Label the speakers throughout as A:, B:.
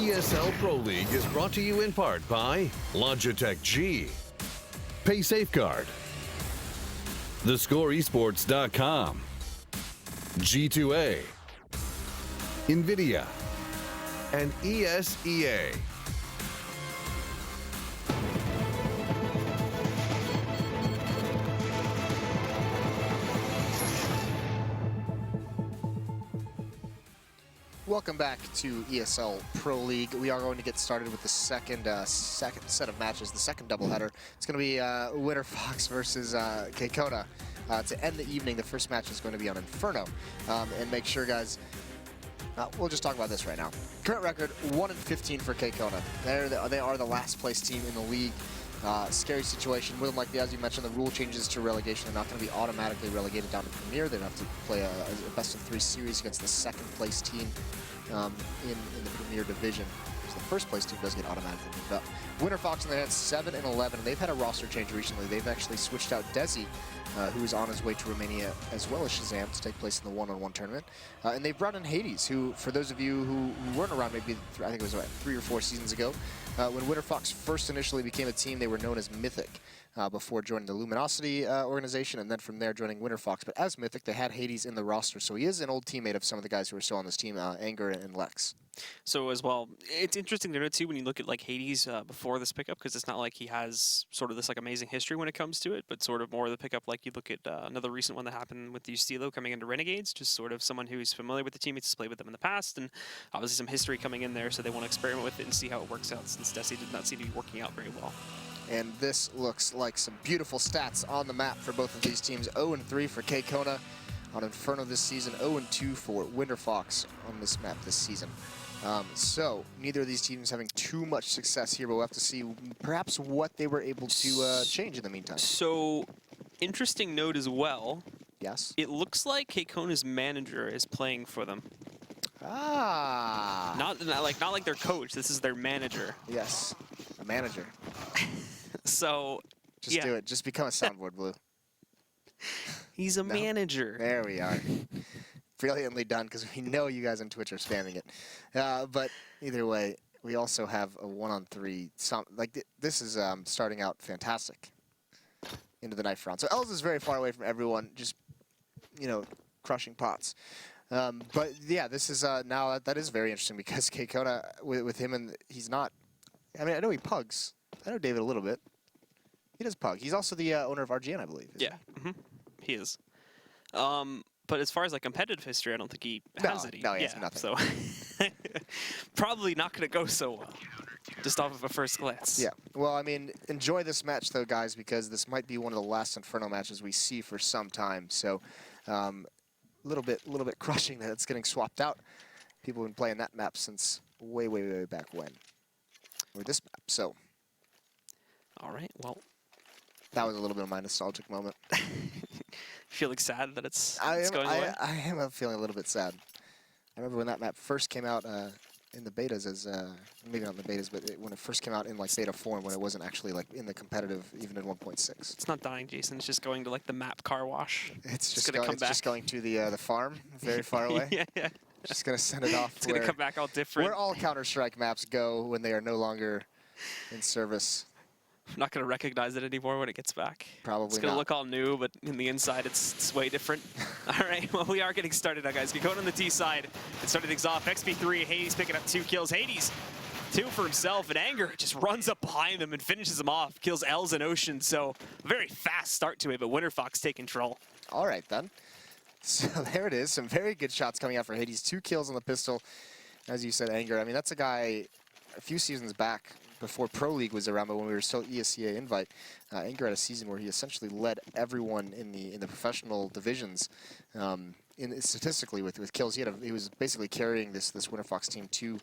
A: ESL Pro League is brought to you in part by Logitech G, Pay Safeguard, TheScoreEsports.com, G2A, NVIDIA, and ESEA.
B: Welcome back to ESL Pro League. We are going to get started with the second set of matches, the second doubleheader. It's going to be Winterfox versus KKona. To end the evening, the first match is going to be on Inferno. And make sure, guys, we'll just talk about this right now. Current record, 1-15 for KKona. They are the last place team in the league. Scary situation. More than likely, as you mentioned, the rule changes to relegation. They're not going to be automatically relegated down to Premier. They'd have to play a best-of-3 series against the second-place team in the Premier Division. So the first-place team does get automatically moved up. Winterfox in their hands, 7-11. They've had a roster change recently. They've actually switched out Desi, who is on his way to Romania, as well as Shazam, to take place in the one-on-one tournament. And they've brought in Hades, who, for those of you who weren't around, maybe I think it was about 3 or 4 seasons ago, when Winterfox first initially became a team, they were known as Mythic before joining the Luminosity organization, and then from there joining Winterfox. But as Mythic, they had Hades in the roster, so he is an old teammate of some of the guys who are still on this team, Anger and Lex.
C: So as well, it's interesting to note too when you look at like Hades before this pickup, because it's not like he has sort of this like amazing history when it comes to it, but sort of more of the pickup like you look at another recent one that happened with Ustilo coming into Renegades, just sort of someone who's familiar with the teammates, has played with them in the past, and obviously some history coming in there, so they want to experiment with it and see how it works out, since Desi did not seem to be working out very well.
B: And this looks like some beautiful stats on the map for both of these teams. 0-3 for KKona on Inferno this season, 0-2 for Winterfox on this map this season. So neither of these teams having too much success here, but we'll have to see perhaps what they were able to change in the meantime.
C: So, interesting note as well.
B: Yes.
C: It looks like KKona's manager is playing for them.
B: Ah.
C: Not like their coach. This is their manager.
B: Yes, a manager.
C: So,
B: just
C: yeah.
B: do it. Just become a soundboard, Blue.
C: He's a manager.
B: There we are. Brilliantly done, because we know you guys on Twitch are spamming it. But either way, we also have a 1-on-3. This is starting out fantastic into the knife round. So Els is very far away from everyone, just, you know, crushing pots. But yeah, this is now that is very interesting, because KKona with him, and he's not. I mean, I know he pugs. I know David a little bit. He does pug. He's also the owner of RGN, I believe.
C: Yeah, he is. But as far as like competitive history, I don't think he has any.
B: No, he has nothing.
C: So probably not going to go so well, just off of a first glance.
B: Yeah. Well, I mean, enjoy this match though, guys, because this might be one of the last Inferno matches we see for some time. So, a little bit crushing that it's getting swapped out. People have been playing that map since way back when, or this map. So.
C: All right. Well.
B: That was a little bit of my nostalgic moment.
C: Feeling sad that it's going away?
B: I am feeling a little bit sad. I remember when that map first came out in the betas, as maybe not in the betas, but when it first came out in like beta form, when it wasn't actually like in the competitive, even in 1.6.
C: It's not dying, Jason. It's just going to like the map car wash.
B: It's just going to the farm, very far away.
C: yeah.
B: Just gonna send it off.
C: It's gonna come back all different.
B: Where all Counter-Strike maps go when they are no longer in service.
C: I'm not going to recognize it anymore when it gets back.
B: Probably
C: It's going to look all new, but in the inside, it's way different. All right, well, we are getting started now, guys. KKona on the T side and starting things off. XP3, Hades picking up 2 kills. Hades, 2 for himself, and Anger just runs up behind them and finishes him off. Kills Els and Ocean, so a very fast start to it, but Winterfox take control.
B: All right, then. So there it is. Some very good shots coming out for Hades. 2 kills on the pistol. As you said, Anger. I mean, that's a guy a few seasons back, before Pro League was around, but when we were still ESCA invite, Anger had a season where he essentially led everyone in the professional divisions statistically with kills. He was basically carrying this Winterfox team to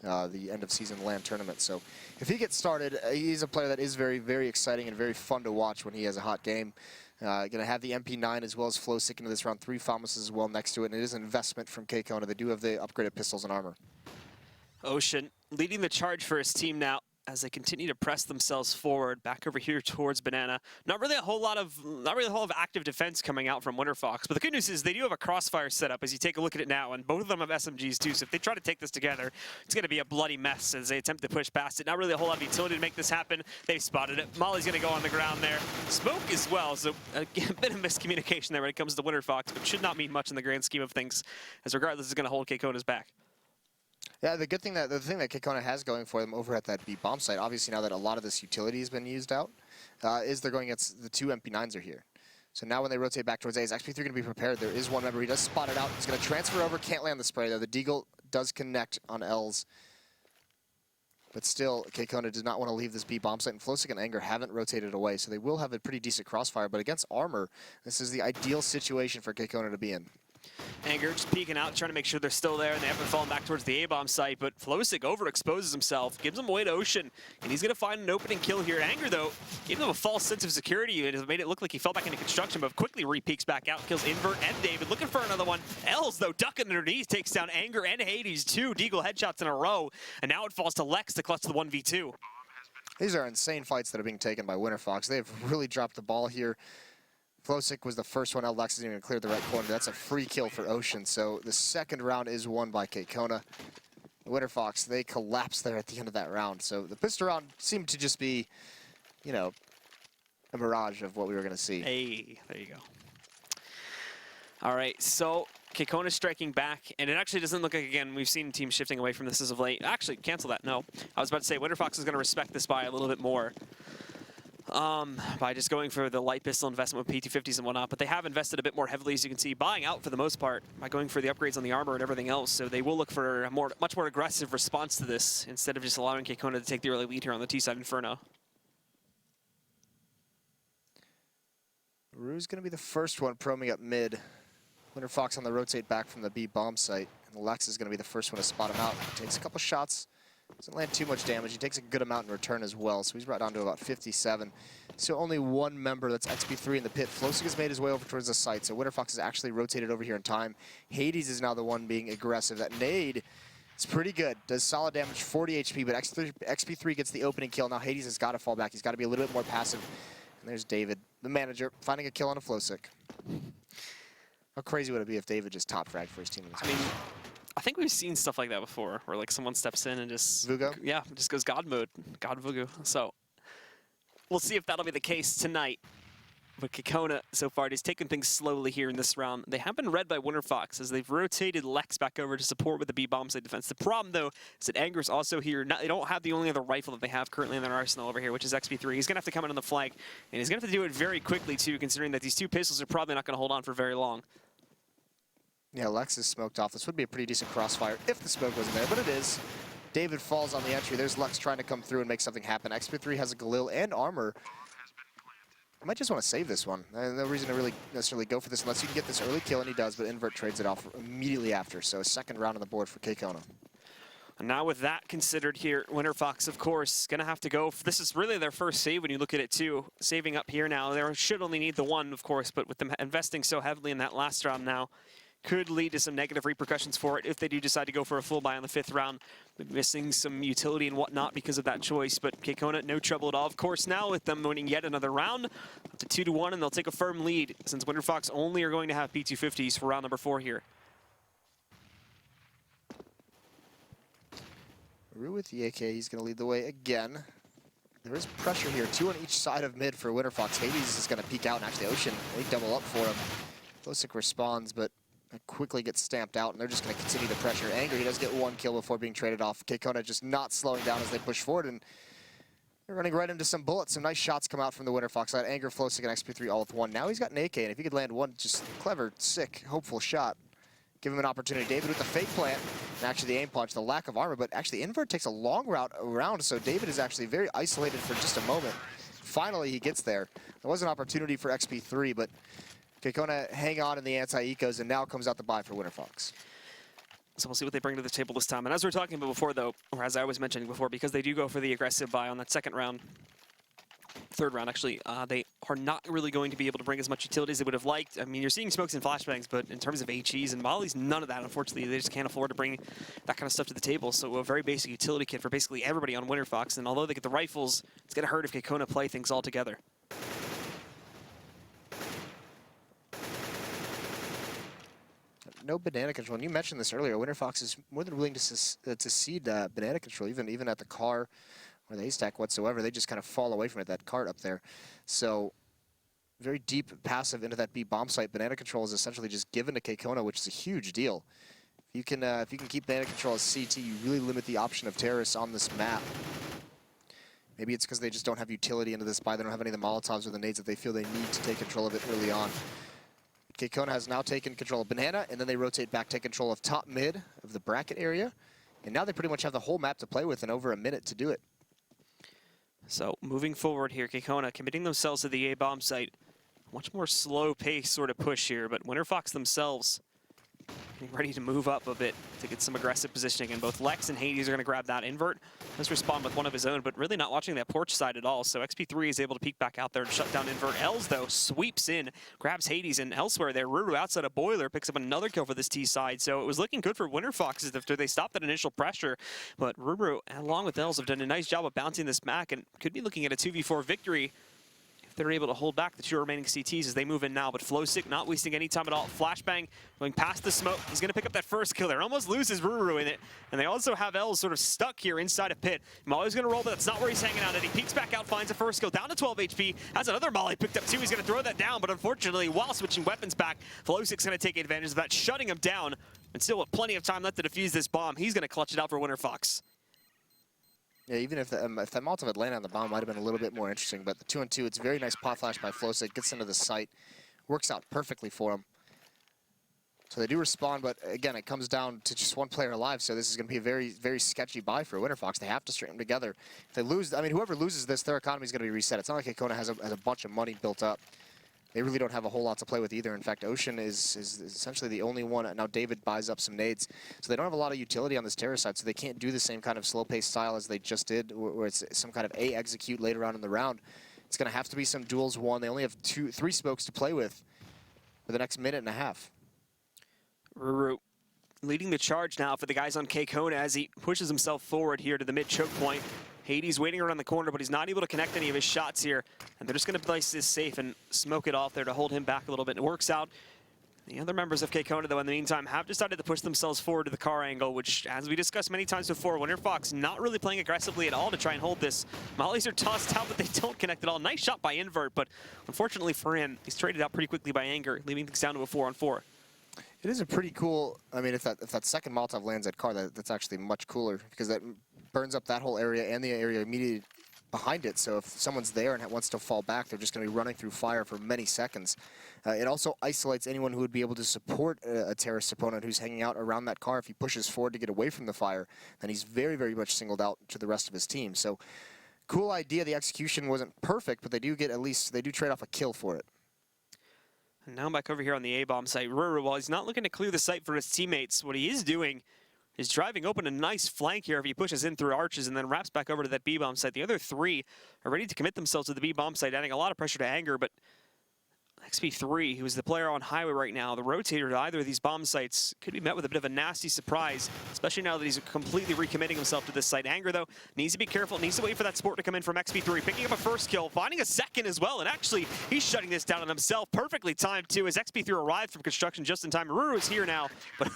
B: the end of season LAN tournament. So if he gets started, he's a player that is very exciting and very fun to watch when he has a hot game. Going to have the MP9 as well as Flow stick into this round. 3 Falmuses as well next to it, and it is an investment from KKona. They do have the upgraded pistols and armor.
C: Ocean leading the charge for his team now. as they continue to press themselves forward back over here towards Banana. Not really a whole lot of active defense coming out from Winterfox, but the good news is they do have a crossfire set up as you take a look at it now, and both of them have SMGs too, so if they try to take this together, it's going to be a bloody mess as they attempt to push past it. Not really a whole lot of utility to make this happen. They've spotted it. Molly's going to go on the ground there. Smoke as well, so a bit of miscommunication there when it comes to Winterfox, but should not mean much in the grand scheme of things, as regardless is going to hold KKona's back.
B: Yeah, the thing that KKona has going for them over at that B bomb site, obviously now that a lot of this utility has been used out, is they're going against the 2 MP9s are here. So now when they rotate back towards A, is XP3 going to be prepared? There is one member. He does spot it out. He's going to transfer over. Can't land the spray, though. The Deagle does connect on L's. But still, KKona does not want to leave this B bomb site, and Flowsick and Anger haven't rotated away, so they will have a pretty decent crossfire. But against Armor, this is the ideal situation for KKona to be in.
C: Anger just peeking out, trying to make sure they're still there, and they haven't fallen back towards the A-bomb site, but Flowsick overexposes himself, gives him away to Ocean, and he's going to find an opening kill here. Anger, though, gave him a false sense of security and has made it look like he fell back into construction, but quickly re-peeks back out, kills Invert and David, looking for another one. Els, though, ducking underneath, takes down Anger and Hades, 2 Deagle headshots in a row, and now it falls to Lex to clutch the 1v2.
B: These are insane fights that are being taken by Winterfox. They've really dropped the ball here. Flowsick was the first one out. Lex isn't even cleared the right corner. That's a free kill for Ocean. So the second round is won by KKona. Winterfox, they collapsed there at the end of that round. So the pistol round seemed to just be, you know, a mirage of what we were going to see.
C: Hey, there you go. All right, so KKona striking back, and it actually doesn't look like, again, we've seen teams shifting away from this as of late. Actually, cancel that, no. I was about to say, Winterfox is going to respect this buy a little bit more. By just going for the light pistol investment with P250s and whatnot, but they have invested a bit more heavily, as you can see, buying out for the most part by going for the upgrades on the armor and everything else, so they will look for a much more aggressive response to this instead of just allowing KKona to take the early lead here on the T-side Inferno.
B: Rue's going to be the first one proming up mid. Winterfox on the rotate back from the B bomb site, and Lex is going to be the first one to spot him out. Takes a couple shots. Doesn't land too much damage. He takes a good amount in return as well, so he's brought down to about 57. So only one member, that's XP3 in the pit. Flowsick has made his way over towards the site, so Winterfox has actually rotated over here in time. Hades is now the one being aggressive. That nade is pretty good. Does solid damage, 40 HP, but XP3 gets the opening kill. Now Hades has got to fall back. He's got to be a little bit more passive. And there's David, the manager, finding a kill on a Flowsick. How crazy would it be if David just top fragged for his team?
C: I mean, I think we've seen stuff like that before, where like someone steps in and just
B: Vugo?
C: Yeah, just goes God mode, God Vugo. So we'll see if that'll be the case tonight. But KKona so far is taking things slowly here in this round. They have been read by Winterfox as they've rotated Lex back over to support with the B bomb site defense. The problem though is that Anger's also here. They don't have the only other rifle that they have currently in their arsenal over here, which is XP3. He's gonna have to come in on the flank, and he's gonna have to do it very quickly too, considering that these 2 pistols are probably not gonna hold on for very long.
B: Yeah, Lex is smoked off. This would be a pretty decent crossfire if the smoke wasn't there, but it is. David falls on the entry. There's Lex trying to come through and make something happen. XP3 has a Galil and armor. I might just want to save this one. No reason to really necessarily go for this unless you can get this early kill, and he does, but Invert trades it off immediately after. So a second round on the board for KKona.
C: And now with that considered here, Winterfox, of course, going to have to go. This is really their first save when you look at it, too. Saving up here now. They should only need the one, of course, but with them investing so heavily in that last round now, could lead to some negative repercussions for it if they do decide to go for a full buy on the 5th round. Missing some utility and whatnot because of that choice, but KKona, no trouble at all. Of course, now with them winning yet another round, up to 2-1, and they'll take a firm lead since Winterfox only are going to have P250s for round number 4 here.
B: Rue with the AK, he's going to lead the way again. There is pressure here, 2 on each side of mid for Winterfox. Hades is going to peek out, and actually Ocean, they double up for him. Flowsick responds, but quickly gets stamped out, and they're just going to continue to pressure. Anger, he does get 1 kill before being traded off. KKona just not slowing down as they push forward, and they're running right into some bullets. Some nice shots come out from the Winterfox side. Anger, Flowsick, and XP3 all with 1. Now he's got an AK, and if he could land 1 just clever, sick, hopeful shot, give him an opportunity. David with the fake plant, and actually the aim punch, the lack of armor, but actually Invert takes a long route around, so David is actually very isolated for just a moment. Finally, he gets there. There was an opportunity for XP3, but KKona hang on in the anti-ecos, and now comes out the buy for Winterfox.
C: So we'll see what they bring to the table this time. And as we were talking about before, though, or as I was mentioning before, because they do go for the aggressive buy on that 2nd round, third round, actually, they are not really going to be able to bring as much utility as they would have liked. I mean, you're seeing smokes and flashbangs, but in terms of HEs and mollies, none of that, unfortunately. They just can't afford to bring that kind of stuff to the table. So a very basic utility kit for basically everybody on Winterfox. And although they get the rifles, it's going to hurt if KKona play things all together.
B: No banana control. And you mentioned this earlier. Winterfox is more than willing to cede banana control, even at the car or the haystack whatsoever. They just kind of fall away from it, that cart up there. So very deep passive into that B bomb site. Banana control is essentially just given to KKona, which is a huge deal. If you can keep banana control as CT, you really limit the option of terrorists on this map. Maybe it's because they just don't have utility into this buy. They don't have any of the Molotovs or the nades that they feel they need to take control of it early on. KKona has now taken control of Banana, and then they rotate back, take control of top mid of the bracket area. And now they pretty much have the whole map to play with in over a minute to do it.
C: So moving forward here, KKona committing themselves to the A bomb site. Much more slow pace sort of push here, but Winterfox themselves getting ready to move up a bit to get some aggressive positioning, and both Lex and Hades are going to grab that invert. Let's respond with one of his own, but really not watching that porch side at all. So XP3 is able to peek back out there and shut down invert. Els, though, sweeps in, grabs Hades, and elsewhere there, Ruru outside of Boiler picks up another kill for this T side. So it was looking good for Winterfox after they stopped that initial pressure. But Ruru, along with Els, have done a nice job of bouncing this back and could be looking at a 2v4 victory. They're able to hold back the two remaining CTs as they move in now, but Flowsick not wasting any time at all. Flashbang going past the smoke. He's going to pick up that first kill there. Almost loses Ruru in it. And they also have Els sort of stuck here inside of pit. Molly's going to roll, but that's not where he's hanging out. And he peeks back out, finds a first kill, down to 12 HP. Has another Molly picked up too. He's going to throw that down, but unfortunately, while switching weapons back, Flowsick's going to take advantage of that, shutting him down. And still with plenty of time left to defuse this bomb, he's going to clutch it out for Winterfox.
B: Yeah, even if that Molotov had landed on the bomb, might have been a little bit more interesting. But the 2-on-2, it's a very nice pot flash by Flowsick, gets into the site, works out perfectly for him. So they do respond, but again, it comes down to just one player alive. So this is going to be a very, very sketchy buy for Winterfox. They have to string them together. If they lose, I mean, whoever loses this, their economy is going to be reset. It's not like KKona has a bunch of money built up. They really don't have a whole lot to play with either. In fact, Ocean is essentially the only one. Now David buys up some nades. So they don't have a lot of utility on this terror side, so they can't do the same kind of slow-paced style as they just did, where it's some kind of A execute later on in the round. It's going to have to be some duels won. They only have 3 smokes to play with for the next minute and a half.
C: Ruru leading the charge now for the guys on KKona as he pushes himself forward here to the mid choke point. Hades waiting around the corner, but he's not able to connect any of his shots here. And they're just going to place this safe and smoke it off there to hold him back a little bit. It works out. The other members of KKona, though, in the meantime, have decided to push themselves forward to the car angle, which, as we discussed many times before, Winterfox not really playing aggressively at all to try and hold this. Mollies are tossed out, but they don't connect at all. Nice shot by Invert, but unfortunately for him, he's traded out pretty quickly by Anger, leaving things down to a 4-on-4.
B: It is a pretty cool, I mean, if that second Molotov lands at car, that's actually much cooler, because that burns up that whole area and the area immediately behind it. So if someone's there and wants to fall back, they're just going to be running through fire for many seconds. It also isolates anyone who would be able to support a terrorist opponent who's hanging out around that car. If he pushes forward to get away from the fire, then he's very, very much singled out to the rest of his team. So cool idea. The execution wasn't perfect, but they do trade off a kill for it.
C: And now back over here on the A-bomb site. Ruru, while he's not looking to clear the site for his teammates, what he is doing is driving open a nice flank here if he pushes in through arches and then wraps back over to that B-bomb site. The other 3 are ready to commit themselves to the B-bomb site, adding a lot of pressure to Anger, but XP3, who's the player on highway right now, the rotator to either of these bomb sites, could be met with a bit of a nasty surprise, especially now that he's completely recommitting himself to this site. Anger, though, needs to be careful, needs to wait for that support to come in from XP3, picking up a first kill, finding a second as well, and actually, he's shutting this down on himself, perfectly timed, too, as XP3 arrived from construction just in time. Ruru is here now, but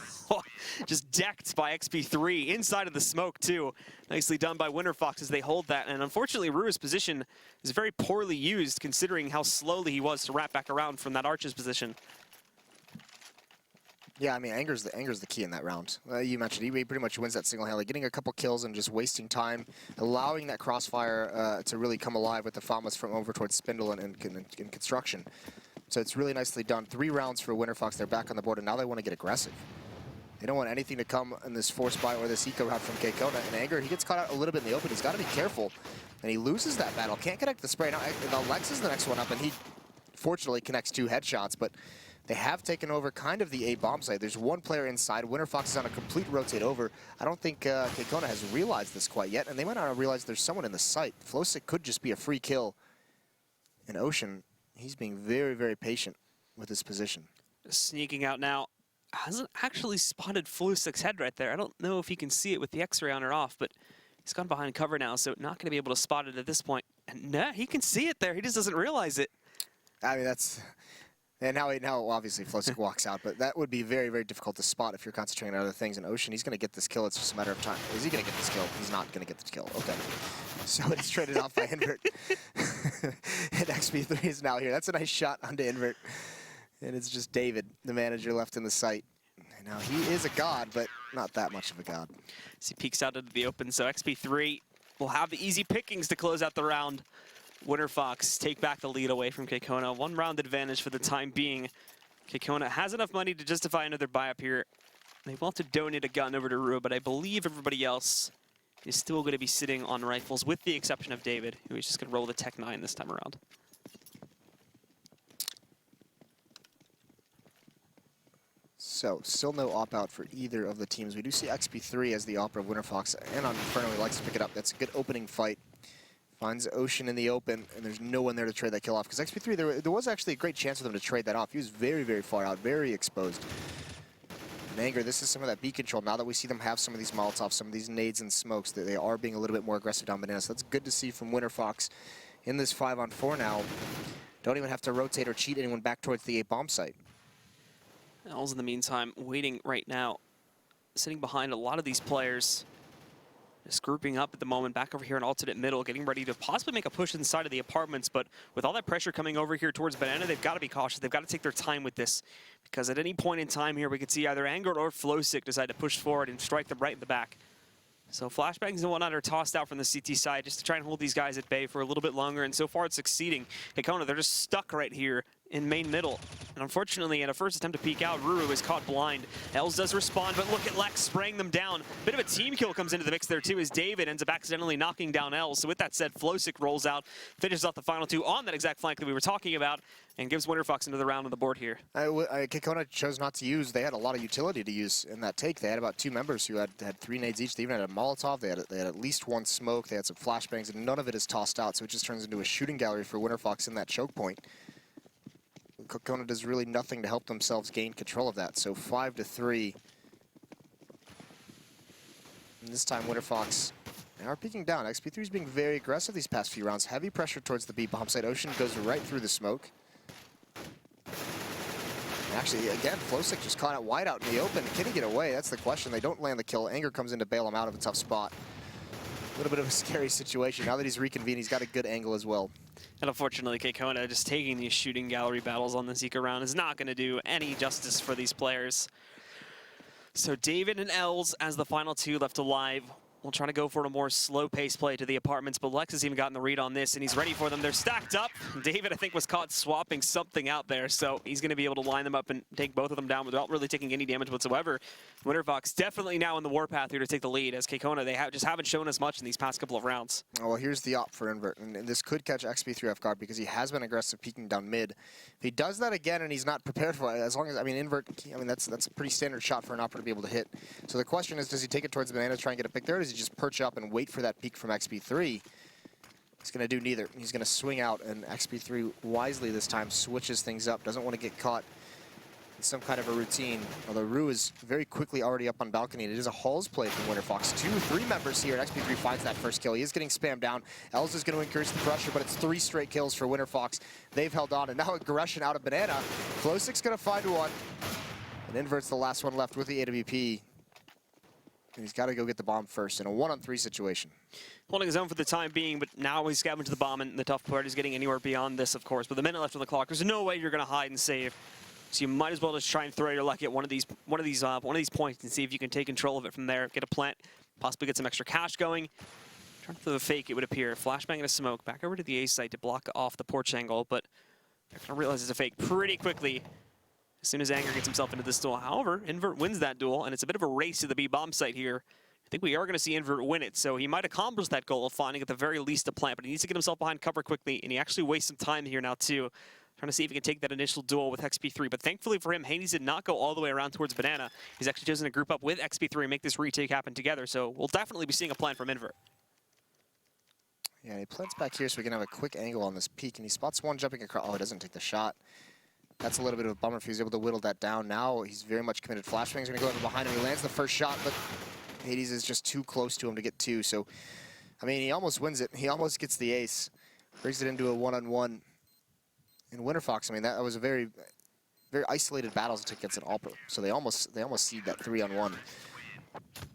C: just decked by XP3, inside of the smoke, too. Nicely done by Winterfox as they hold that, and unfortunately, Ruru's position is very poorly used, considering how slowly he was to wrap back around from that arches position.
B: Yeah, I mean, Anger's the key in that round. You mentioned he pretty much wins that single-handedly, getting a couple kills and just wasting time, allowing that crossfire to really come alive with the FAMAs from over towards Spindle and construction. So it's really nicely done. 3 rounds for Winterfox. They're back on the board, and now they want to get aggressive. They don't want anything to come in this force buy or this eco route from KKona. And Anger, he gets caught out a little bit in the open. He's got to be careful. And he loses that battle. Can't connect the spray. Now, Lex is the next one up, and he fortunately connects 2 headshots. But they have taken over kind of the A bomb site. There's 1 player inside. Winterfox is on a complete rotate over. I don't think KKona has realized this quite yet. And they might not realize there's someone in the site. Flowsick could just be a free kill And Ocean, he's being very, very patient with his position.
C: Sneaking out now. Hasn't actually spotted Flusik's head right there. I don't know if he can see it with the X-ray on or off, but he's gone behind cover now, so not going to be able to spot it at this point. And nah, he can see it there. He just doesn't realize it.
B: I mean, that's... And now obviously Flosik walks out, but that would be very, very difficult to spot if you're concentrating on other things. And Ocean, he's going to get this kill. It's just a matter of time. Is he going to get this kill? He's not going to get the kill. Okay. So it's traded off by Invert. And XP3 is now here. That's a nice shot onto Invert. And it's just David, the manager, left in the site. And now he is a god, but not that much of a god.
C: As he peeks out into the open, so XP3 will have the easy pickings to close out the round. Winterfox take back the lead away from KKona. 1 round advantage for the time being. KKona has enough money to justify another buy up here. They want to donate a gun over to Rua, but I believe everybody else is still going to be sitting on rifles, with the exception of David, who is just going to roll the Tech 9 this time around.
B: So, still no op-out for either of the teams. We do see XP3 as the opera of Winterfox, and on Inferno, he likes to pick it up. That's a good opening fight. Finds Ocean in the open, and there's no one there to trade that kill off. Because XP3, there was actually a great chance for them to trade that off. He was very, very far out, very exposed. And Anger, this is some of that B control. Now that we see them have some of these Molotovs, some of these nades and smokes, that they are being a little bit more aggressive down Banana. So that's good to see from Winterfox in this 5-on-4 now. Don't even have to rotate or cheat anyone back towards the A bomb site.
C: L's in the meantime waiting right now, sitting behind a lot of these players. Just grouping up at the moment, back over here in alternate middle, getting ready to possibly make a push inside of the apartments. But with all that pressure coming over here towards Banana, they've got to be cautious. They've got to take their time with this, because at any point in time here, we could see either Anger or Flosik decide to push forward and strike them right in the back. So flashbangs and whatnot are tossed out from the CT side just to try and hold these guys at bay for a little bit longer, and so far it's succeeding. KKona, they're just stuck right here in main middle. And unfortunately, in a first attempt to peek out, Ruru is caught blind. Els does respond, but look at Lex spraying them down. Bit of a team kill comes into the mix there too, as David ends up accidentally knocking down Els. So with that said, Flosik rolls out, finishes off the final 2 on that exact flank that we were talking about, and gives Winterfox another round on the board here.
B: KKona chose not to use. They had a lot of utility to use in that take. They had about 2 members who had 3 nades each. They even had a Molotov. They had at least 1 smoke. They had some flashbangs, and none of it is tossed out. So it just turns into a shooting gallery for Winterfox in that choke point. KKona does really nothing to help themselves gain control of that. So 5-3. And this time Winterfox, they are peeking down. XP3 is being very aggressive these past few rounds. Heavy pressure towards the B bomb site. Ocean goes right through the smoke. Actually, again, Flosik just caught it wide out in the open. Can he get away? That's the question. They don't land the kill. Anger comes in to bail him out of a tough spot. A little bit of a scary situation. Now that he's reconvened, he's got a good angle as well.
C: And unfortunately, KKona just taking these shooting gallery battles on the Zika round is not going to do any justice for these players. So David and Els as the final 2 left alive. We'll try to go for a more slow-paced play to the apartments, but Lex has even gotten the read on this, and he's ready for them. They're stacked up. David, I think, was caught swapping something out there, so he's going to be able to line them up and take both of them down without really taking any damage whatsoever. Winterfox definitely now in the warpath here to take the lead, as KKona, they just haven't shown us much in these past couple of rounds.
B: Oh, well, here's the op for Invert, and this could catch XP3 off guard because he has been aggressive peeking down mid. If he does that again and he's not prepared for it, as long as, I mean, Invert, I mean, that's a pretty standard shot for an opera to be able to hit. So the question is, does he take it towards Banana, try and get a pick there, or does he just perch up and wait for that peek from XP3? He's going to do neither. He's going to swing out, and XP3 wisely this time switches things up. Doesn't want to get caught in some kind of a routine. Although Rue is very quickly already up on balcony. It is a Halls play from Winterfox. 2-3 members here, and XP3 finds that first kill. He is getting spammed down. Els is going to increase the pressure, but it's 3 straight kills for Winterfox. They've held on, and now aggression out of Banana. Flosik's going to find one, and Invert's the last one left with the AWP. And he's got to go get the bomb first in a 1-on-3 situation.
C: Holding his own for the time being, but now he's scavenged the bomb, and the tough part is getting anywhere beyond this, of course. But the minute left on the clock, there's no way you're going to hide and save. So you might as well just try and throw your luck at one of these points and see if you can take control of it from there. Get a plant, possibly get some extra cash going. Trying to throw a fake, it would appear. Flashbang and a smoke back over to the A site to block off the porch angle, but they're going to realize it's a fake pretty quickly as soon as Anger gets himself into this duel. However, Invert wins that duel, and it's a bit of a race to the B bomb site here. I think we are going to see Invert win it, so he might accomplish that goal of finding at the very least a plant, but he needs to get himself behind cover quickly, and he actually wastes some time here now too, trying to see if he can take that initial duel with XP3. But thankfully for him, Hades did not go all the way around towards Banana. He's actually chosen to group up with XP3 and make this retake happen together, so we'll definitely be seeing a plan from Invert.
B: Yeah, he plants back here so we can have a quick angle on this peak, and he spots one jumping across. Oh, he doesn't take the shot. That's a little bit of a bummer if he was able to whittle that down. Now he's very much committed. Flashbang's gonna go over behind him. He lands the first shot, but Hades is just too close to him to get two. So, I mean, he almost wins it. He almost gets the ace. Brings it into a one-on-one. In Winterfox, I mean, that was a very, very isolated battle to take against an Alper. So they almost seed that 3-on-1.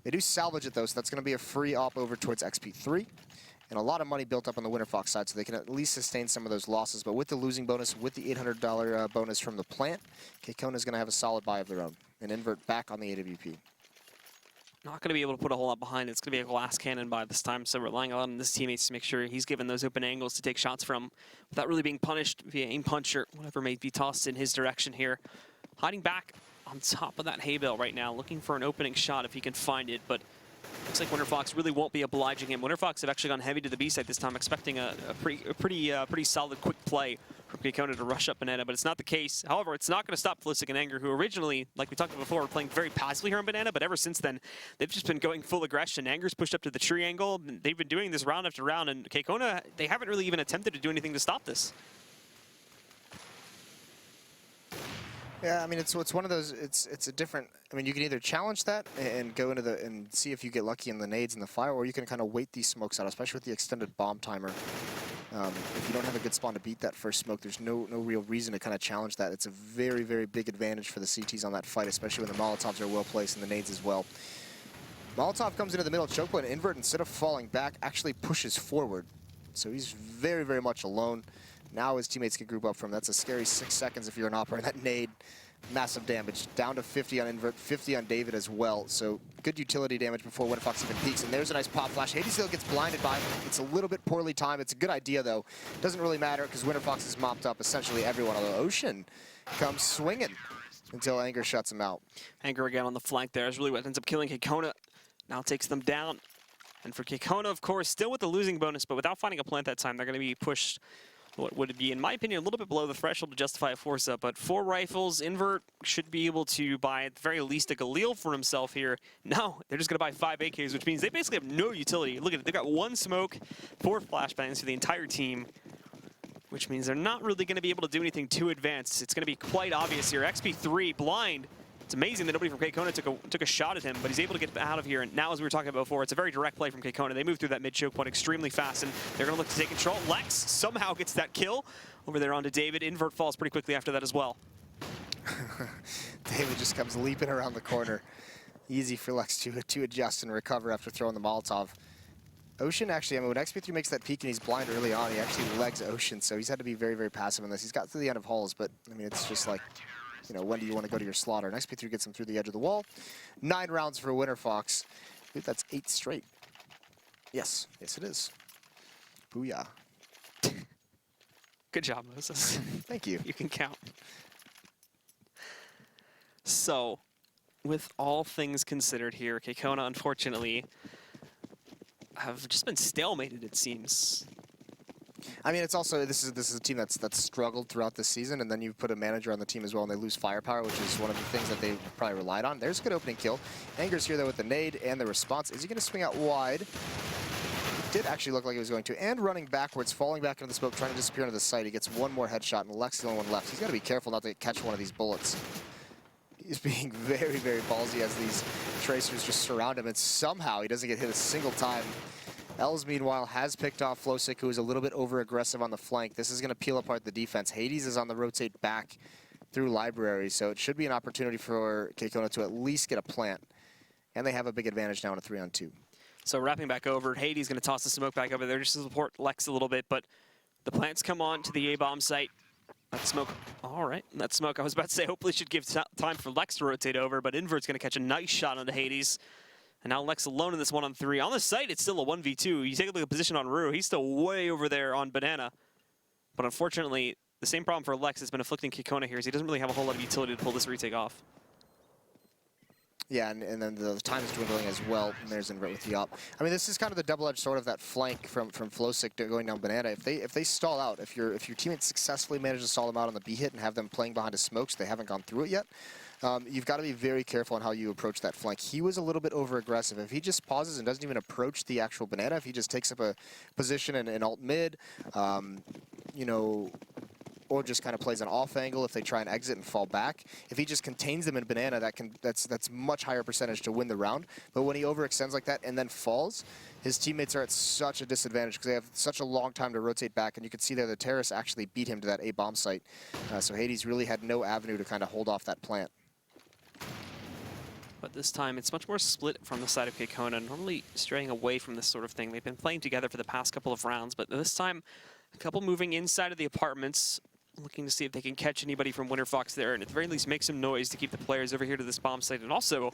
B: They do salvage it though, so that's gonna be a free op over towards XP3. And a lot of money built up on the Winterfox side, so they can at least sustain some of those losses. But with the losing bonus, with the $800 bonus from the plant, KKona is going to have a solid buy of their own. And Invert back on the AWP.
C: Not going to be able to put a whole lot behind it. It's going to be a glass cannon by this time, so relying a lot on his teammates to make sure he's given those open angles to take shots from without really being punished via aim punch or whatever may be tossed in his direction here. Hiding back on top of that hay bale right now, looking for an opening shot if he can find it, but looks like Winterfox really won't be obliging him. Winterfox have actually gone heavy to the B side this time, expecting a pretty solid quick play from KKona to rush up Banana, but it's not the case. However, it's not going to stop Flissig and Anger, who originally, like we talked about before, were playing very passively here on Banana, but ever since then, they've just been going full aggression. Anger's pushed up to the tree angle. They've been doing this round after round, and KKona, they haven't really even attempted to do anything to stop this.
B: Yeah, I mean, it's one of those, it's a different, I mean, you can either challenge that and go into and see if you get lucky in the nades and the fire, or you can kind of wait these smokes out, especially with the extended bomb timer. If you don't have a good spawn to beat that first smoke, there's no real reason to kind of challenge that. It's a very, very big advantage for the CTs on that fight, especially when the Molotovs are well placed and the nades as well. Molotov comes into the middle choke point, and Invert, instead of falling back, actually pushes forward. So he's very, very much alone. Now his teammates can group up from him. That's a scary 6 seconds if you're an operator. That nade, massive damage. Down to 50 on Invert, 50 on David as well. So good utility damage before Winterfox even peaks. And there's a nice pop flash. Hades still gets blinded by him. It's a little bit poorly timed. It's a good idea though. Doesn't really matter because Winterfox has mopped up essentially everyone. Although Ocean comes swinging until Anger shuts him out.
C: Anger again on the flank there is really what ends up killing KKona. Now takes them down. And for KKona, of course, still with the losing bonus, but without finding a plant that time, they're going to be pushed what would be, in my opinion, a little bit below the threshold to justify a force up. But 4 rifles, Invert should be able to buy, at the very least, a Galil for himself here. No, they're just going to buy 5 AKs, which means they basically have no utility. Look at it. They've got 1 smoke, 4 flashbangs for the entire team, which means they're not really going to be able to do anything too advanced. It's going to be quite obvious here. XP3, blind. It's amazing that nobody from KKona took a shot at him, but he's able to get out of here. And now, as we were talking about before, it's a very direct play from KKona. They move through that mid-choke point extremely fast, and they're going to look to take control. Lex somehow gets that kill over there onto David. Invert falls pretty quickly after that as well.
B: David just comes leaping around the corner. Easy for Lex to adjust and recover after throwing the Molotov. Ocean actually, I mean, when XP3 makes that peek and he's blind early on, he actually legs Ocean, so he's had to be very, very passive in this. He's got through the end of halls, but, I mean, it's just like, you know, when do you want to go to your slaughter? And XP3 gets him through the edge of the wall. 9 rounds for Winterfox. I believe that's 8 straight. Yes, yes it is. Booyah.
C: Good job, Moses.
B: Thank you.
C: You can count. So, with all things considered here, KKona, unfortunately, have just been stalemated, it seems.
B: I mean, it's also, this is a team that's struggled throughout the season, and then you put a manager on the team as well, and they lose firepower, which is one of the things that they probably relied on. There's a good opening kill. Anger's here, though, with the nade and the response. Is he going to swing out wide? It did actually look like he was going to. And running backwards, falling back into the smoke, trying to disappear into the site. He gets 1 more headshot, and Lex is the only one left. He's got to be careful not to catch one of these bullets. He's being very, very ballsy as these tracers just surround him, and somehow he doesn't get hit a single time. Els, meanwhile, has picked off Flosick, who is a little bit over-aggressive on the flank. This is going to peel apart the defense. Hades is on the rotate back through Library, so it should be an opportunity for KKona to at least get a plant. And they have a big advantage now in a 3-on-2.
C: So wrapping back over, Hades going to toss the smoke back over there just to support Lex a little bit, but the plants come on to the A-bomb site. That smoke, all right, that smoke, I was about to say, hopefully should give time for Lex to rotate over, but Invert's going to catch a nice shot onto Hades. And now Lex alone in this 1-on-3. On the site, it's still a 1v2. You take a look at the position on Rue, he's still way over there on Banana. But unfortunately, the same problem for Lex has been afflicting KKona here, is he doesn't really have a whole lot of utility to pull this retake off.
B: Yeah, and then the time is dwindling as well, and there's Invert with the op. I mean, this is kind of the double-edged sword of that flank from Flowsick going down Banana. If they stall out, if your teammates successfully manage to stall them out on the B hit and have them playing behind a smoke, so they haven't gone through it yet, you've got to be very careful on how you approach that flank. He was a little bit over-aggressive. If he just pauses and doesn't even approach the actual Banana, if he just takes up a position in alt mid, you know, or just kind of plays an off angle if they try and exit and fall back. If he just contains them in Banana, that's much higher percentage to win the round. But when he overextends like that and then falls, his teammates are at such a disadvantage because they have such a long time to rotate back. And you can see there the terrorists actually beat him to that A bomb site. So Hades really had no avenue to kind of hold off that plant.
C: But this time, it's much more split from the side of KKona, normally straying away from this sort of thing. They've been playing together for the past couple of rounds, but this time, a couple moving inside of the apartments, looking to see if they can catch anybody from Winterfox there, and at the very least make some noise to keep the players over here to this bomb site. And also,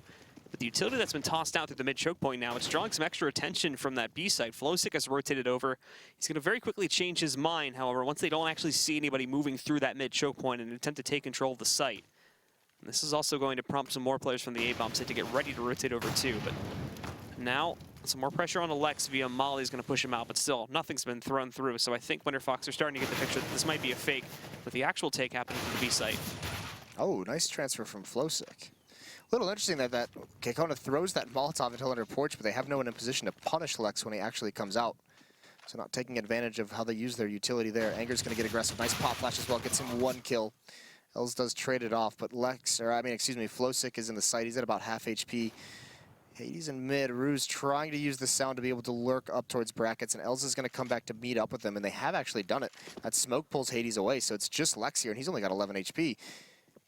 C: with the utility that's been tossed out through the mid-choke point now, it's drawing some extra attention from that B site. Flowsick has rotated over. He's going to very quickly change his mind, however, once they don't actually see anybody moving through that mid-choke point and attempt to take control of the site. And this is also going to prompt some more players from the A-bomb site to get ready to rotate over too, but now some more pressure on Alex via Molly is going to push him out, but still, nothing's been thrown through. So I think Winterfox are starting to get the picture that this might be a fake with the actual take happening from the B site.
B: Oh, nice transfer from Flowsick. A little interesting that KKona throws that Molotov until under porch, but they have no one in position to punish Lex when he actually comes out. So not taking advantage of how they use their utility there. Anger's going to get aggressive. Nice pop flash as well. Gets him one kill. Els does trade it off, but Flowsick is in the site. He's at about half HP. Hades in mid. Rue's trying to use the sound to be able to lurk up towards brackets, and Els is going to come back to meet up with them, and they have actually done it. That smoke pulls Hades away, so it's just Lex here, and he's only got 11 HP.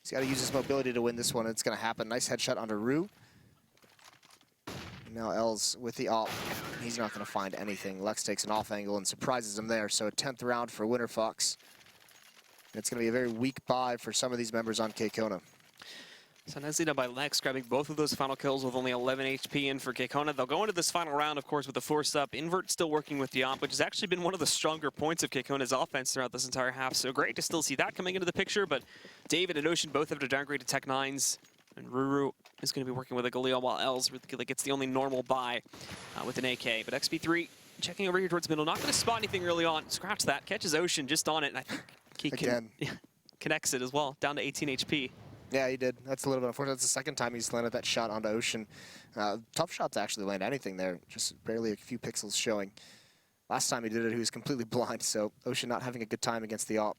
B: He's got to use his mobility to win this one, and it's going to happen. Nice headshot onto Rue. Now Els with the op. He's not going to find anything. Lex takes an off angle and surprises him there, so a 10th round for Winterfox. It's going to be a very weak buy for some of these members on KKona.
C: So nicely done by Lex, grabbing both of those final kills with only 11 HP in for KKona. They'll go into this final round, of course, with the force up. Invert still working with the op, which has actually been one of the stronger points of KKona's offense throughout this entire half. So great to still see that coming into the picture, but David and Ocean both have to downgrade to Tech 9s. And Ruru is going to be working with a Galil, while Els gets the only normal buy with an AK. But XP3 checking over here towards middle, not going to spot anything really on. Scratch that, catches Ocean just on it, and I think he connects it as well, down to 18 HP.
B: Yeah, he did. That's a little bit unfortunate. That's the second time he's landed that shot onto Ocean. Tough shot to actually land anything there. Just barely a few pixels showing. Last time he did it, he was completely blind, so Ocean not having a good time against the op.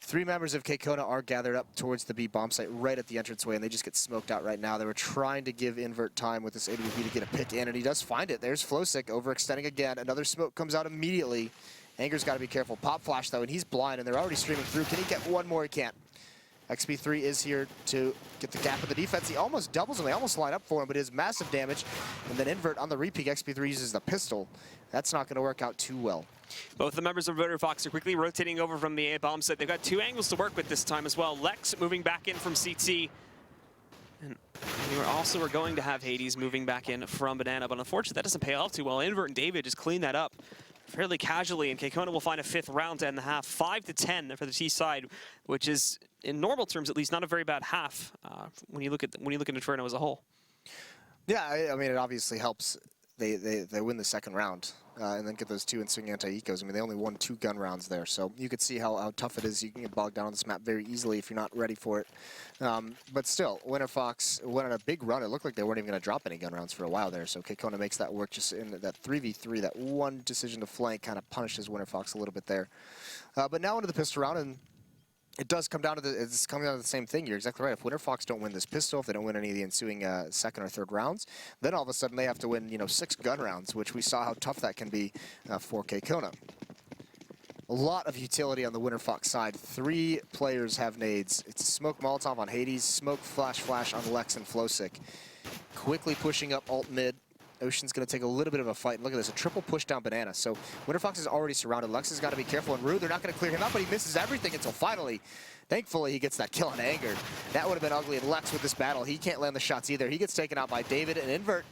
B: 3 members of KKona are gathered up towards the B bomb site right at the entranceway, and they just get smoked out right now. They were trying to give Invert time with this AWP to get a pick in, and he does find it. There's Flowsick overextending again. Another smoke comes out immediately. Anger's got to be careful. Pop flash, though, and he's blind, and they're already streaming through. Can he get one more? He can't. XP3 is here to get the gap of the defense. He almost doubles him. They almost line up for him, but it is massive damage. And then Invert on the repeat. XP3 uses the pistol. That's not going to work out too well.
C: Both the members of Winterfox are quickly rotating over from the A-bomb site. They've got 2 angles to work with this time as well. Lex moving back in from CT. And we also are going to have Hades moving back in from Banana, but unfortunately that doesn't pay off too well. Invert and David just clean that up fairly casually, and KKona will find a 5th round to end the half. 5-10 for the T side, which is, in normal terms at least, not a very bad half when you look at Inferno as a whole.
B: Yeah, I mean, it obviously helps. They win the second round and then get those 2 ensuing anti-ecos. I mean, they only won 2 gun rounds there, so you could see how tough it is. You can get bogged down on this map very easily if you're not ready for it. But still, Winterfox went on a big run. It looked like they weren't even going to drop any gun rounds for a while there, so KKona makes that work just in that 3v3. That one decision to flank kind of punishes Winterfox a little bit there. But now into the pistol round, and it does come down to it's coming down to the same thing. You're exactly right. If Winterfox don't win this pistol, if they don't win any of the ensuing second or third rounds, then all of a sudden they have to win, 6 gun rounds, which we saw how tough that can be for KKona. A lot of utility on the Winterfox side. 3 players have nades. It's smoke Molotov on Hades, smoke flash on Lex and Flowsick. Quickly pushing up alt mid. Ocean's going to take a little bit of a fight. And look at this, a triple push down Banana. So Winterfox is already surrounded. Lex has got to be careful. And Rue, they're not going to clear him out, but he misses everything until finally, thankfully, he gets that kill on Anger. That would have been ugly. And Lex with this battle, he can't land the shots either. He gets taken out by David and Invert.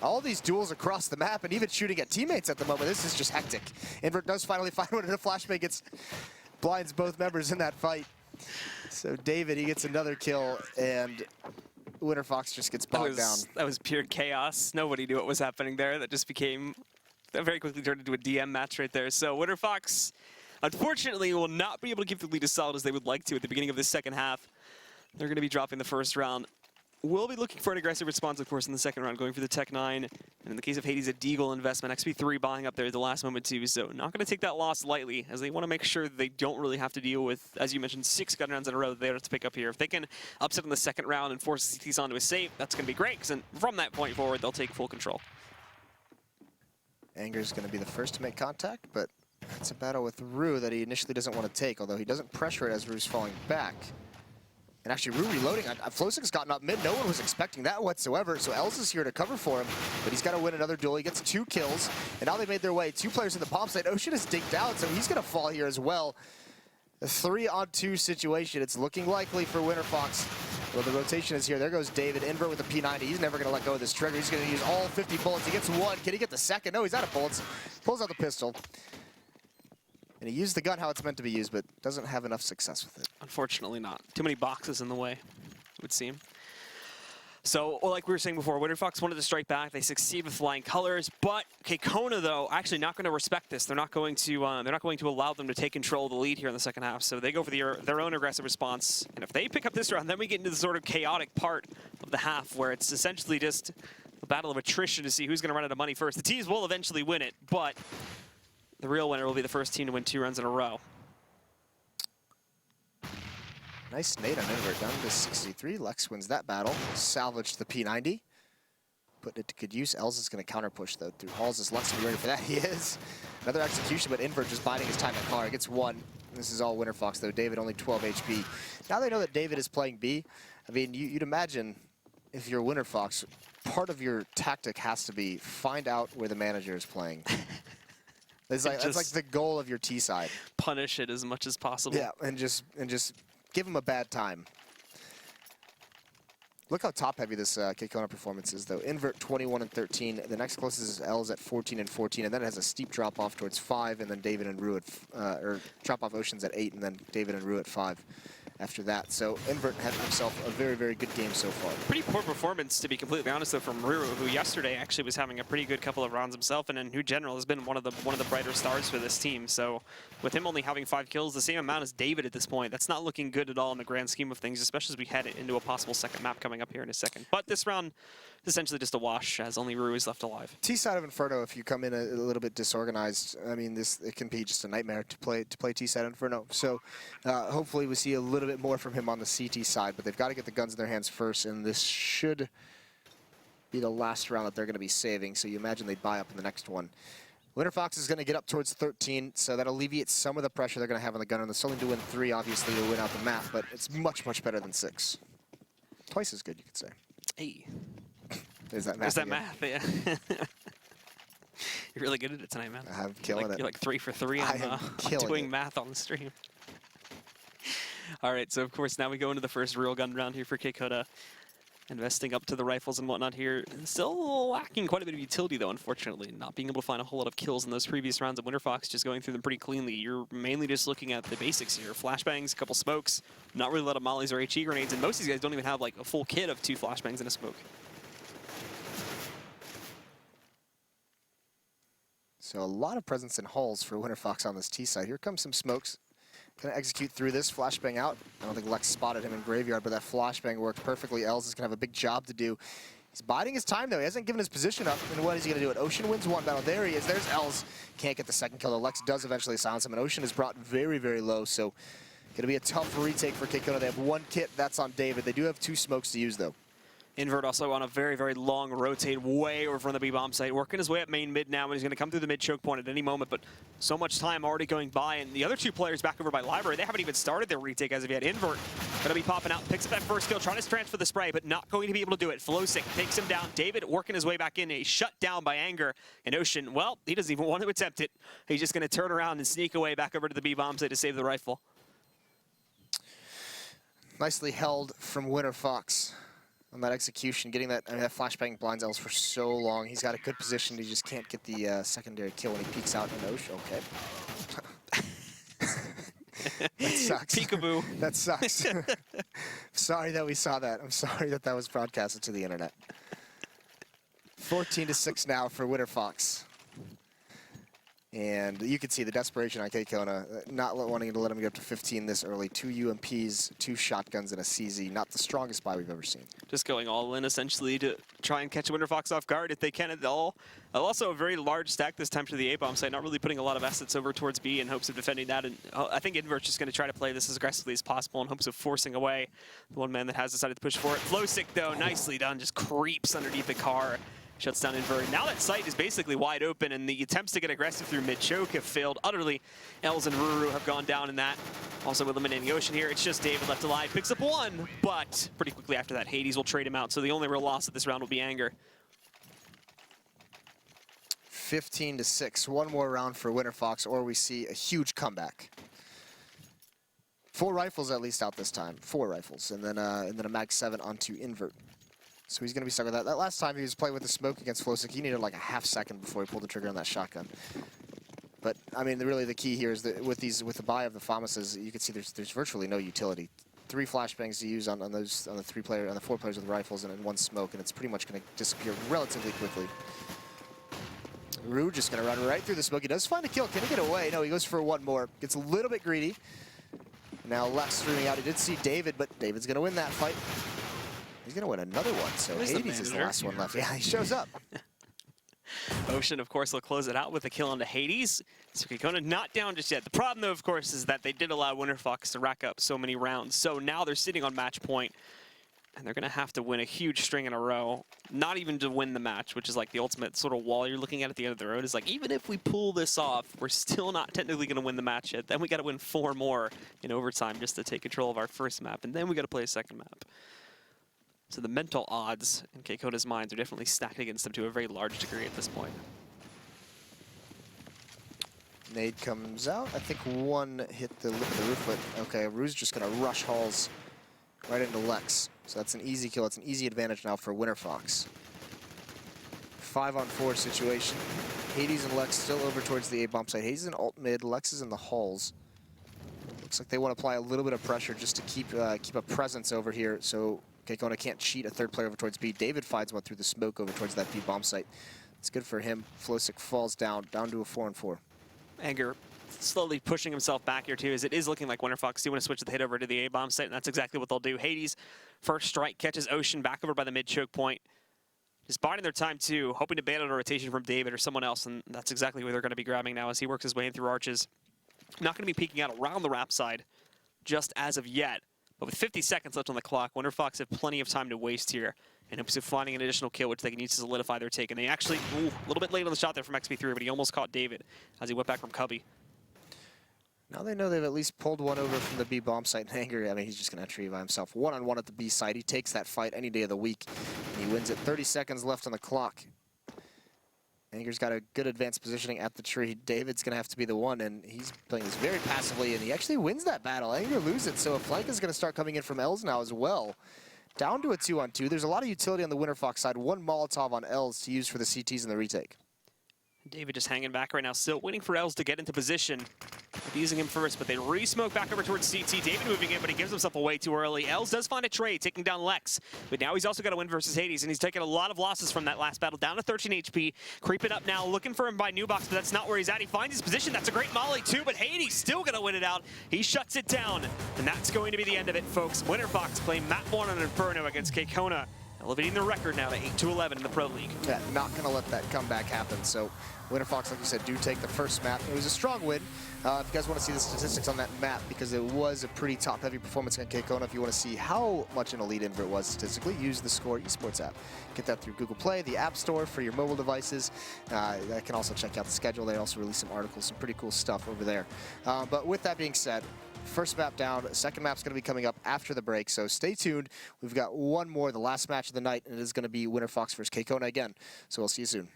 B: All these duels across the map and even shooting at teammates at the moment. This is just hectic. Invert does finally find one, and a flashbang gets blinds both members in that fight. So David, he gets another kill, and Winterfox just gets bogged down.
C: That was pure chaos. Nobody knew what was happening there. That just became, that very quickly turned into a DM match right there. So Winterfox, unfortunately, will not be able to keep the lead as solid as they would like to at the beginning of this second half. They're going to be dropping the first round. We'll be looking for an aggressive response, of course, in the second round, going for the Tech 9. And in the case of Hades, a Deagle investment. XP3 buying up there at the last moment, too. So not going to take that loss lightly, as they want to make sure that they don't really have to deal with, as you mentioned, 6 gun rounds in a row that they have to pick up here. If they can upset in the second round and force the CTs onto a save, that's going to be great, because from that point forward, they'll take full control.
B: Anger's going to be the first to make contact, but it's a battle with Rue that he initially doesn't want to take, although he doesn't pressure it as Rue's falling back. And actually, Rue reloading. Flosic's gotten up mid. No one was expecting that whatsoever. So Els is here to cover for him, but he's got to win another duel. He gets 2 kills, and now they made their way. 2 players in the bomb site. Ocean is dinked out, so he's going to fall here as well. A 3-on-2 situation. It's looking likely for Winterfox. Well, the rotation is here. There goes David. Invert with the P90. He's never going to let go of this trigger. He's going to use all 50 bullets. He gets 1. Can he get the second? No, he's out of bullets. Pulls out the pistol. And he used the gun how it's meant to be used, but doesn't have enough success with it.
C: Unfortunately not. Too many boxes in the way, it would seem. So, well, like we were saying before, Winterfox wanted to strike back. They succeed with flying colors, but KKona, though, actually not going to respect this. They're not going to allow them to take control of the lead here in the second half. So they go for their own aggressive response. And if they pick up this round, then we get into the sort of chaotic part of the half, where it's essentially just a battle of attrition to see who's going to run out of money first. The teams will eventually win it, but the real winner will be the first team to win 2 runs in a row.
B: Nice nade on Invert, down to 63. Lex wins that battle. Salvaged the P90. Putting it to good use. Els is going to counter push, though, through halls. Is Lex going to be ready for that? He is. Another execution, but Invert just biding his time at car. Gets 1. This is all Winterfox, though. David only 12 HP. Now they know that David is playing B. I mean, you'd imagine if you're Winterfox, part of your tactic has to be find out where the manager is playing. That's like the goal of your T side.
C: Punish it as much as possible.
B: Yeah, and just give him a bad time. Look how top-heavy this KKona performance is, though. Invert 21 and 13. The next closest is Els at 14 and 14, and then it has a steep drop-off towards 5, and then David and Rue at or drop-off Oceans at 8, and then David and Rue at 5 after that. So Invert had himself a very, very good game so far.
C: Pretty poor performance, to be completely honest, though, from Ruru, who yesterday actually was having a pretty good couple of rounds himself, and in who general has been one of the brighter stars for this team. So with him only having 5 kills, the same amount as David at this point, that's not looking good at all in the grand scheme of things, especially as we head into a possible second map coming up here in a second. But this round is essentially just a wash, as only Ruru is left alive.
B: T-side of Inferno, if you come in a little bit disorganized, I mean, it can be just a nightmare to play T-side Inferno. So hopefully we see a little bit more from him on the CT side, but they've got to get the guns in their hands first, and this should be the last round that they're going to be saving, so you imagine they'd buy up in the next one. Winterfox is going to get up towards 13, so that alleviates some of the pressure they're going to have on the gunner. They're still need to win 3, obviously, to win out the map, but it's much, much better than 6. Twice as good, you could say.
C: Hey.
B: There's that math.
C: There's that math, yeah. You're really good at it tonight, man.
B: I'm killing it.
C: You're like 3 for 3 on doing math on the stream. All right, so of course now we go into the first real gun round here for KKona. Investing up to the rifles and whatnot here. Still lacking quite a bit of utility, though, unfortunately. Not being able to find a whole lot of kills in those previous rounds of Winterfox, just going through them pretty cleanly. You're mainly just looking at the basics here. Flashbangs, a couple smokes, not really a lot of mollies or HE grenades, and most of these guys don't even have like a full kit of 2 flashbangs and a smoke.
B: So a lot of presence in halls for Winterfox on this T side. Here comes some smokes. Gonna execute through this, flashbang out. I don't think Lex spotted him in Graveyard, but that flashbang worked perfectly. Els is gonna have a big job to do. He's biding his time, though. He hasn't given his position up. And what is he gonna do? It Ocean wins 1 battle. There he is. There's Els. Can't get the second kill, though. Lex does eventually silence him, and Ocean is brought very, very low. So gonna be a tough retake for KKona. They have 1 kit. That's on David. They do have 2 smokes to use, though.
C: Invert also on a very, very long rotate way over from the B-bomb site, working his way up main mid now, and he's going to come through the mid choke point at any moment, but so much time already going by, and the other 2 players back over by Library, they haven't even started their retake as of yet. Invert going to be popping out, picks up that first kill, trying to transfer the spray, but not going to be able to do it. Flowsick takes him down. David working his way back in, he's shut down by Anger, and Ocean, well, he doesn't even want to attempt it. He's just going to turn around and sneak away back over to the B-bomb site to save the rifle.
B: Nicely held from Winterfox on that execution, getting that, I mean, that flashbang blinds Els for so long. He's got a good position, he just can't get the secondary kill when he peeks out in Ocean. Okay. That sucks.
C: Peekaboo.
B: That sucks. Sorry that we saw that. I'm sorry that that was broadcasted to the internet. 14-6 now for Winterfox. And you can see the desperation on KKona, not wanting to let him get up to 15 this early. 2 UMPs, 2 shotguns, and a CZ. Not the strongest buy we've ever seen.
C: Just going all in, essentially, to try and catch Winterfox off guard if they can at all. Also, a very large stack this time to the A-bomb site, not really putting a lot of assets over towards B in hopes of defending that. And I think Invert's just going to try to play this as aggressively as possible in hopes of forcing away the one man that has decided to push for it. Flowsick, though, nicely done, just creeps underneath the car. Shuts down Invert. Now that site is basically wide open, and the attempts to get aggressive through mid-choke have failed utterly. Els and Ruru have gone down in that. Also eliminating Ocean here. It's just David left alive. Picks up 1, but pretty quickly after that, Hades will trade him out. So the only real loss of this round will be Anger.
B: 15-6. One more round for Winterfox, or we see a huge comeback. 4 rifles at least out this time. 4 rifles, and then a Mag 7 onto Invert. So he's going to be stuck with that. That last time he was playing with the smoke against Flowsick, he needed like a half second before he pulled the trigger on that shotgun. But I mean, really the key here is that with the buy of the FAMASs, you can see there's virtually no utility. 3 flashbangs to use on the 4 players with rifles and then 1 smoke, and it's pretty much going to disappear relatively quickly. Rue just going to run right through the smoke. He does find a kill. Can he get away? No, he goes for 1 more. Gets a little bit greedy. Now Lex streaming out. He did see David, but David's going to win that fight. He's going to win another one, so Hades is the last one left. Yeah, he shows up.
C: Ocean, of course, will close it out with a kill onto Hades. So KKona not down just yet. The problem, though, of course, is that they did allow Winterfox to rack up so many rounds. So now they're sitting on match point, and they're going to have to win a huge string in a row. Not even to win the match, which is like the ultimate sort of wall you're looking at the end of the road. Is like, even if we pull this off, we're still not technically going to win the match yet. Then we got to win 4 more in overtime just to take control of our first map, and then we got to play a second map. So the mental odds in KKona's minds are definitely stacked against them to a very large degree at this point.
B: Nade comes out. I think 1 hit the lip of the roof, but okay, Rue's just going to rush Halls right into Lex. So that's an easy kill. It's an easy advantage now for Winterfox. 5-on-4 situation. Hades and Lex still over towards the A-bomb site. Hades is in alt mid, Lex is in the halls. Looks like they want to apply a little bit of pressure just to keep a presence over here, so KKona can't cheat a 3rd player over towards B. David finds one through the smoke over towards that B bomb site. It's good for him. Flowsick falls down to a 4-on-4.
C: Anger slowly pushing himself back here too, as it is looking like Winterfox do want to switch the hit over to the A-bomb site, and that's exactly what they'll do. Hades, first strike, catches Ocean back over by the mid-choke point. Just biding their time too, hoping to ban out a rotation from David or someone else, and that's exactly where they're going to be grabbing now as he works his way in through arches. Not going to be peeking out around the wrap side just as of yet. But with 50 seconds left on the clock, Winterfox have plenty of time to waste here in hopes of finding an additional kill, which they can use to solidify their take. And they actually, a little bit late on the shot there from XP3, but he almost caught David as he went back from Cubby.
B: Now they know they've at least pulled one over from the B bomb site in Anger. I mean, he's just going to tree by himself. 1-on-1 at the B site. He takes that fight any day of the week, and he wins it. 30 seconds left on the clock. Anger's got a good advanced positioning at the tree. David's going to have to be the one, and he's playing this very passively, and he actually wins that battle. Anger loses it, so a flank is going to start coming in from Els now as well. Down to a 2-on-2. There's a lot of utility on the Winterfox side. 1 Molotov on Els to use for the CTs in the retake.
C: David just hanging back right now, still waiting for Els to get into position. Using him first, but they re-smoke back over towards CT. David moving in, but he gives himself away too early. Els does find a trade, taking down Lex. But now he's also got to win versus Hades, and he's taken a lot of losses from that last battle. Down to 13 HP. Creeping up now, looking for him by Newbox, but that's not where he's at. He finds his position. That's a great molly too, but Hades still going to win it out. He shuts it down, and that's going to be the end of it, folks. Winterfox playing map 1 on Inferno against KKona, elevating the record now to 8-11 in the Pro League.
B: Yeah, not going to let that comeback happen. So Winterfox, like you said, do take the first map. It was a strong win. If you guys want to see the statistics on that map, because it was a pretty top-heavy performance against KKona, if you want to see how much an elite Invert was statistically, use the Score esports app. Get that through Google Play, the App Store for your mobile devices. I can also check out the schedule. They also release some articles, some pretty cool stuff over there. But with that being said, first map down, second map's going to be coming up after the break, so stay tuned. We've got one more, the last match of the night, and it is going to be Winterfox versus KKona again. So we'll see you soon.